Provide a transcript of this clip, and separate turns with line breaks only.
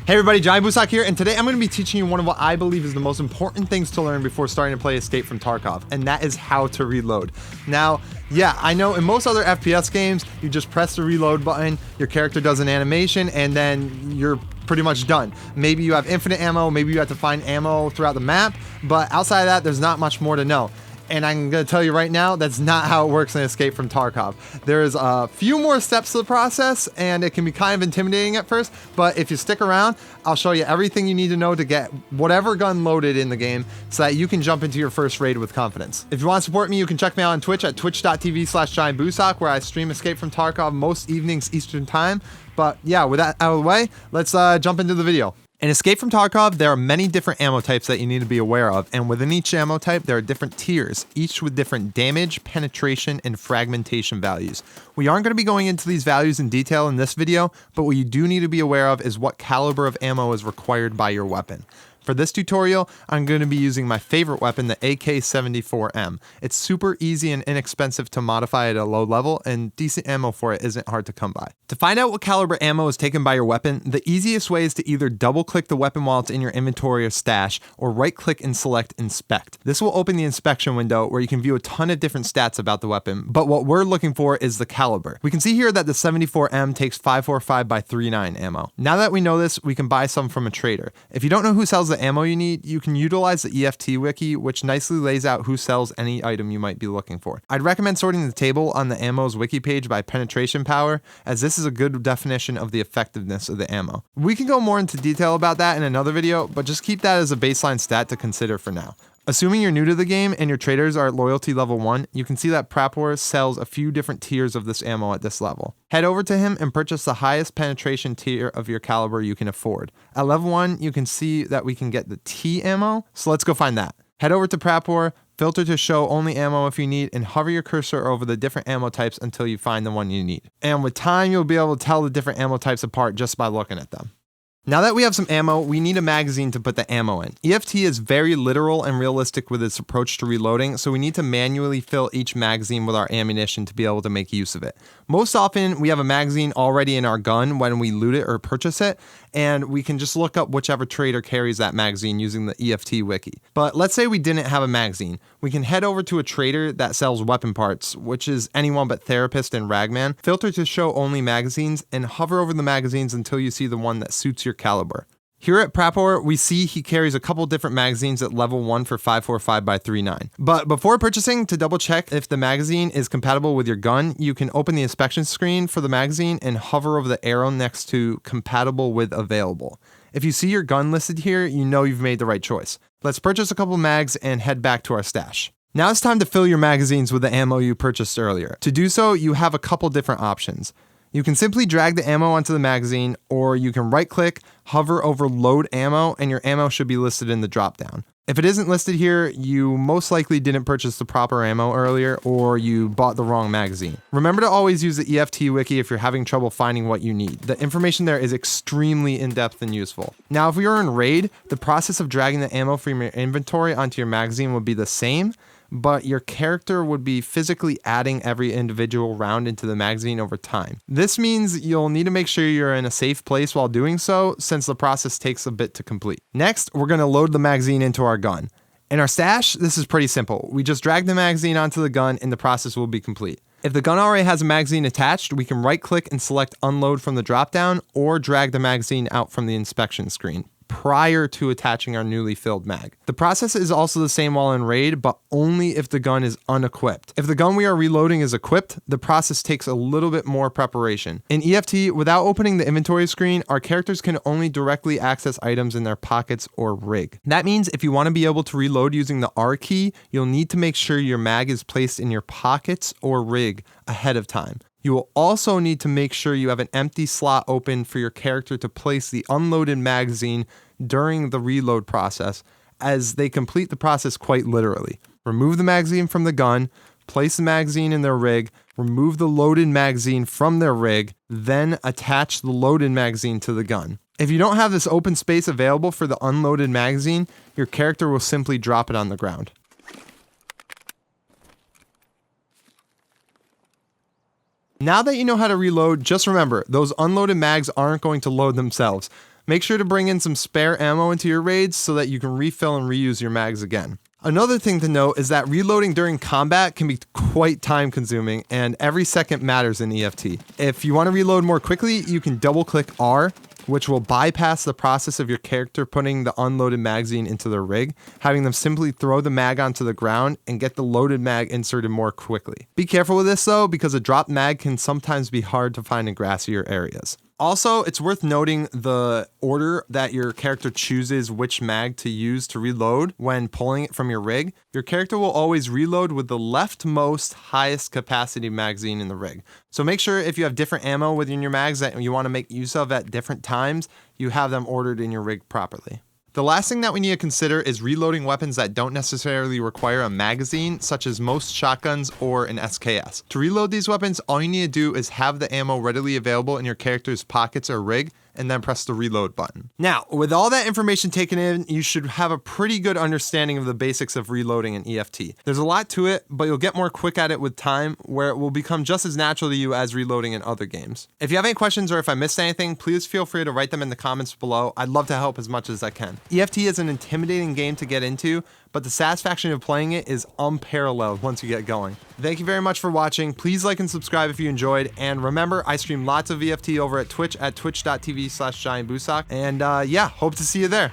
Hey everybody, Johnny Busak here, and today I'm going to be teaching you one of what I believe is the most important things to learn before starting to play Escape from Tarkov, and that is how to reload. Now, yeah, I know in most other FPS games, you just press the reload button, your character does an animation, and then you're pretty much done. Maybe you have infinite ammo, maybe you have to find ammo throughout the map, but outside of that, there's not much more to know. And I'm going to tell you right now, that's not how it works in Escape from Tarkov. There's a few more steps to the process, and it can be kind of intimidating at first, but if you stick around, I'll show you everything you need to know to get whatever gun loaded in the game so that you can jump into your first raid with confidence. If you want to support me, you can check me out on Twitch at twitch.tv/JohnnyBusak, where I stream Escape from Tarkov most evenings Eastern Time. But yeah, with that out of the way, let's jump into the video. In Escape from Tarkov, there are many different ammo types that you need to be aware of, and within each ammo type, there are different tiers, each with different damage, penetration, and fragmentation values. We aren't going to be going into these values in detail in this video, but what you do need to be aware of is what caliber of ammo is required by your weapon. For this tutorial, I'm going to be using my favorite weapon, the AK-74M. It's super easy and inexpensive to modify at a low level, and decent ammo for it isn't hard to come by. To find out what caliber ammo is taken by your weapon, the easiest way is to either double-click the weapon while it's in your inventory or stash, or right-click and select Inspect. This will open the inspection window where you can view a ton of different stats about the weapon, but what we're looking for is the caliber. We can see here that the 74M takes 545x39 ammo. Now that we know this, we can buy some from a trader. If you don't know who sells the ammo you need, you can utilize the EFT Wiki, which nicely lays out who sells any item you might be looking for. I'd recommend sorting the table on the ammo's wiki page by penetration power, as this is a good definition of the effectiveness of the ammo. We can go more into detail about that in another video, but just keep that as a baseline stat to consider for now. Assuming you're new to the game and your traders are at loyalty level 1, you can see that Prapor sells a few different tiers of this ammo at this level. Head over to him and purchase the highest penetration tier of your caliber you can afford. At level 1, you can see that we can get the T ammo, so let's go find that. Head over to Prapor, filter to show only ammo if you need, and hover your cursor over the different ammo types until you find the one you need. And with time, you'll be able to tell the different ammo types apart just by looking at them. Now that we have some ammo, we need a magazine to put the ammo in. EFT is very literal and realistic with its approach to reloading, so we need to manually fill each magazine with our ammunition to be able to make use of it. Most often, we have a magazine already in our gun when we loot it or purchase it, and we can just look up whichever trader carries that magazine using the EFT Wiki. But let's say we didn't have a magazine. We can head over to a trader that sells weapon parts, which is anyone but Therapist and Ragman, filter to show only magazines, and hover over the magazines until you see the one that suits your caliber. Here at Prapor, we see he carries a couple different magazines at level 1 for 545x39. But before purchasing, to double check if the magazine is compatible with your gun, you can open the inspection screen for the magazine and hover over the arrow next to compatible with available. If you see your gun listed here, you know you've made the right choice. Let's purchase a couple mags and head back to our stash. Now it's time to fill your magazines with the ammo you purchased earlier. To do so, you have a couple different options. You can simply drag the ammo onto the magazine, or you can right-click, hover over Load Ammo, and your ammo should be listed in the drop-down. If it isn't listed here, you most likely didn't purchase the proper ammo earlier, or you bought the wrong magazine. Remember to always use the EFT Wiki if you're having trouble finding what you need. The information there is extremely in-depth and useful. Now, if we are in raid, the process of dragging the ammo from your inventory onto your magazine would be the same, but your character would be physically adding every individual round into the magazine over time. This means you'll need to make sure you're in a safe place while doing so, since the process takes a bit to complete. Next, we're going to load the magazine into our gun. In our stash, this is pretty simple. We just drag the magazine onto the gun and the process will be complete. If the gun already has a magazine attached, we can right-click and select Unload from the drop-down, or drag the magazine out from the inspection screen prior to attaching our newly filled mag. The process is also the same while in raid, but only if the gun is unequipped. If the gun we are reloading is equipped, the process takes a little bit more preparation. In EFT, without opening the inventory screen, our characters can only directly access items in their pockets or rig. That means if you want to be able to reload using the R key, you'll need to make sure your mag is placed in your pockets or rig ahead of time. You will also need to make sure you have an empty slot open for your character to place the unloaded magazine during the reload process, as they complete the process quite literally. Remove the magazine from the gun, place the magazine in their rig, remove the loaded magazine from their rig, then attach the loaded magazine to the gun. If you don't have this open space available for the unloaded magazine, your character will simply drop it on the ground. Now that you know how to reload, just remember, those unloaded mags aren't going to load themselves. Make sure to bring in some spare ammo into your raids so that you can refill and reuse your mags again. Another thing to note is that reloading during combat can be quite time consuming, and every second matters in EFT. If you want to reload more quickly, you can double click R, which will bypass the process of your character putting the unloaded magazine into their rig, having them simply throw the mag onto the ground and get the loaded mag inserted more quickly. Be careful with this though, because a dropped mag can sometimes be hard to find in grassier areas. Also, it's worth noting the order that your character chooses which mag to use to reload when pulling it from your rig. Your character will always reload with the leftmost highest capacity magazine in the rig. So make sure if you have different ammo within your mags that you want to make use of at different times, you have them ordered in your rig properly. The last thing that we need to consider is reloading weapons that don't necessarily require a magazine, such as most shotguns or an SKS. To reload these weapons, all you need to do is have the ammo readily available in your character's pockets or rig, and then press the reload button. Now, with all that information taken in, you should have a pretty good understanding of the basics of reloading in EFT. There's a lot to it, but you'll get more quick at it with time, where it will become just as natural to you as reloading in other games. If you have any questions or if I missed anything, please feel free to write them in the comments below. I'd love to help as much as I can. EFT is an intimidating game to get into, but the satisfaction of playing it is unparalleled once you get going. Thank you very much for watching. Please like and subscribe if you enjoyed. And remember, I stream lots of EFT over at Twitch at twitch.tv/GiantBoosock. And yeah, hope to see you there.